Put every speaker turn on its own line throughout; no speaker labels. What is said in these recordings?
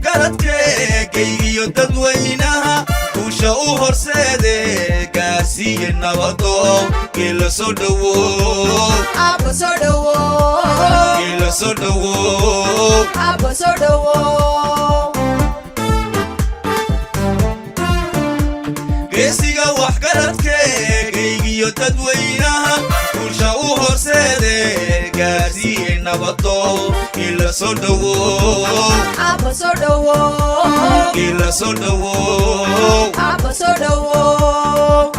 waxgaradkee kaygiyo dadweynaha kuusha u horseede gaarsiiye nabado geela soo dhawow
Aba soo dhawow
geela soo dhawow
Aba soo dhawow
geesiga waxgaradkee kaygiyo dadweynaha kuusha u horseede gaarsiiye nabado geela soo dhawow
Aba soo dhawow
geela soo dhawow
Aba soo dhawow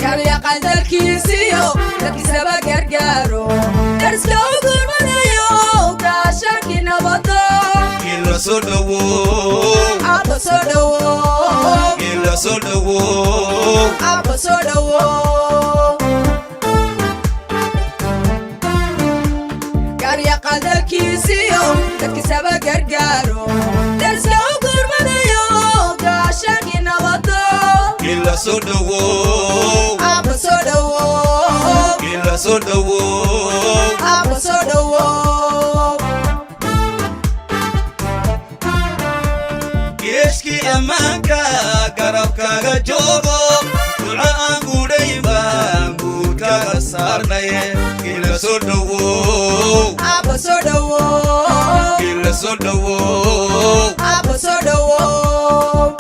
Gabriya qaldalkiisiyo dadkiisaba gargaaro darska u gurmanayo gaashaki nabado
geela soo dhawow
Aba soo dhawow
geela soo dhawow
Aba soo dhawow Gabriya qaldalkiisiyo dadkiisaba gargaaro darska u gurmanayo gaashaki nabado
geela soo dhawow
Aba soo dhawow
geela soo dhawow
Aba soo dhawow
geeskii ammaanka garabkaaga joogo duca aan gudhay baan guudkaaga saarnaye geela soo dhawow
Aba soo dhawow
geela soo dhawow
Aba soo dhawow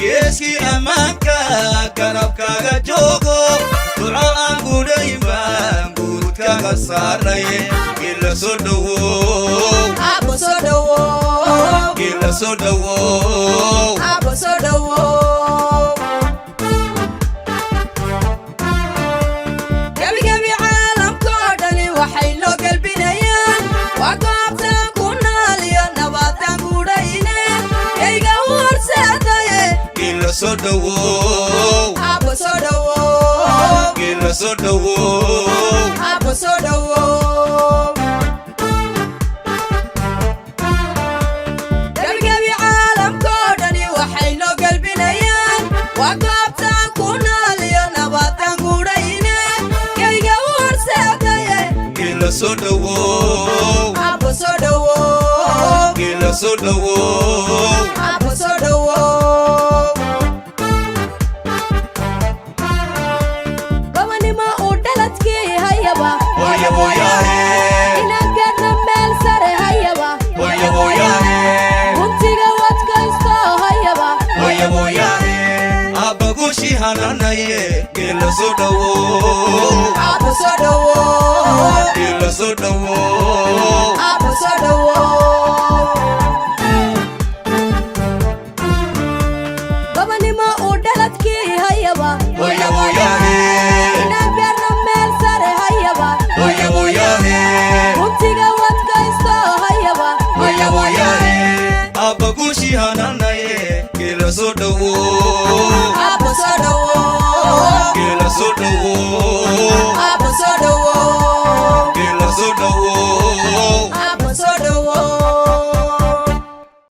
geeskii ammaanka garabkaaga joogo duca aan gudhay baan guudkaaga saarnaye geela soo dhawow
Aba soo dhawow
geela soo dhawow
Aba soo dhawow Gabi caalamkoo dhani waxay noo galbinayaan waa goobtaan ku nool iyo nabadaan gudhayne kayga u horseedaye
geela soo dhawow
Aba soo dhawow
geela soo dhawow
Aba soo dhawow Gabi caalamkoo dhani waxay noo galbinayaan waa goobtaan ku nool iyo nabadaan gudhayne kayga u horseedaye
geela soo dhawow
Aba soo dhawow
geela soo dhawow
Aba soo dhawow Gabanimo u dhaladkii hayaba
Hoya hoyahe
inaan gaarna meel sare hayaba
Hoya hoyahe
guntiga wadkaysto hayaba
Hoya hoyahe abagushi hananaye geela soo dhawow
Aba soo dhawow
geela soo dhawow
Aba soo dhawow Gabanimo u dhaladkii hayaba
Hoya hoyahe
inaan gaarna meel sare hayaba
Hoya hoyahe
guntiga wadkaysto hayaba
Hoya hoyahe abagushi hananaye geela soo dhawow
Aba soo dhawow
geela soo dhawow